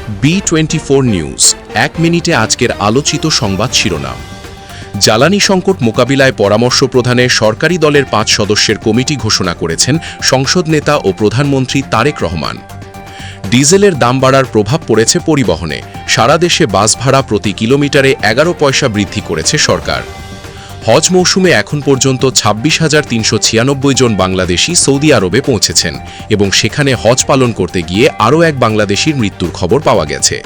B24 news, 1 মিনিটে আজকের আলোচিত সংবাদ শিরোনাম। জ্বালানি সংকট মোকাবিলায় পরামর্শ প্রদানে সরকারি দলের 5 সদস্যের কমিটি ঘোষণা করেছেন সংসদ নেতা ও প্রধানমন্ত্রী তারেক রহমান। ডিজেলের দাম বাড়ার প্রভাব পড়েছে পরিবহনে। সারা দেশে বাস ভাড়া প্রতি কিলোমিটারে 11 পয়সা বৃদ্ধি করেছে সরকার। হজ মৌসুমে এখন পর্যন্ত 26,396 জন বাংলাদেশি সৌদি আরবে পৌঁছেছেন এবং সেখানে হজ পালন করতে গিয়ে আরও এক বাংলাদেশির মৃত্যুর খবর পাওয়া গেছে।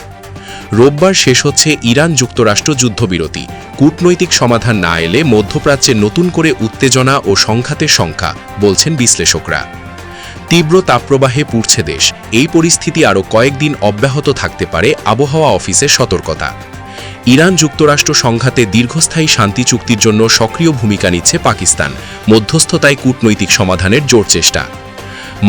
রোববার শেষ হচ্ছে ইরান যুক্তরাষ্ট্র যুদ্ধবিরতি। কূটনৈতিক সমাধান না এলে মধ্যপ্রাচ্যে নতুন করে উত্তেজনা ও সংঘাতের শঙ্কা, বলছেন বিশ্লেষকরা। তীব্র তাপপ্রবাহে পুড়ছে দেশ। এই পরিস্থিতি আরও কয়েকদিন অব্যাহত থাকতে পারে আবহাওয়া অফিসের সতর্কতা। ইরান যুক্তরাষ্ট্র সংঘাতে দীর্ঘস্থায়ী শান্তি চুক্তির জন্য সক্রিয় ভূমিকা নিচ্ছে পাকিস্তান। মধ্যস্থতায় কূটনৈতিক সমাধানের জোর চেষ্টা।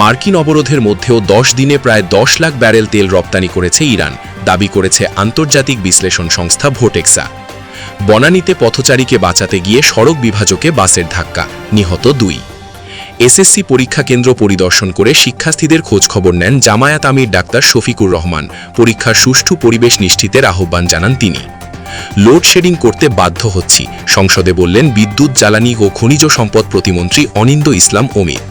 মার্কিন অবরোধের মধ্যেও 10 দিনে প্রায় 10 লাখ ব্যারেল তেল রপ্তানি করেছে ইরান, দাবি করেছে আন্তর্জাতিক বিশ্লেষণ সংস্থা ভোটেক্সা। বনানীতে পথচারীকে বাঁচাতে গিয়ে সড়ক বিভাজকে বাসের ধাক্কা, নিহত 2। এসএসসি পরীক্ষা কেন্দ্র পরিদর্শন করে শিক্ষার্থীদের খোঁজখবর নেন জামায়াত আমির ডাক্তার শফিকুর রহমান। পরীক্ষার সুষ্ঠু পরিবেশ নিশ্চিতের আহ্বান জানান তিনি। লোডশেডিং করতে বাধ্য হচ্ছি, সংসদে বললেন বিদ্যুৎ, জ্বালানি ও খনিজ সম্পদ প্রতিমন্ত্রী অনিন্দ ইসলাম অমিত।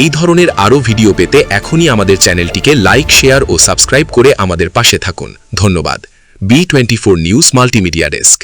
এই ধরনের আরও ভিডিও পেতে এখনই আমাদের চ্যানেলটিকে লাইক, শেয়ার ও সাবস্ক্রাইব করে আমাদের পাশে থাকুন। ধন্যবাদ। B24 news multimedia desk.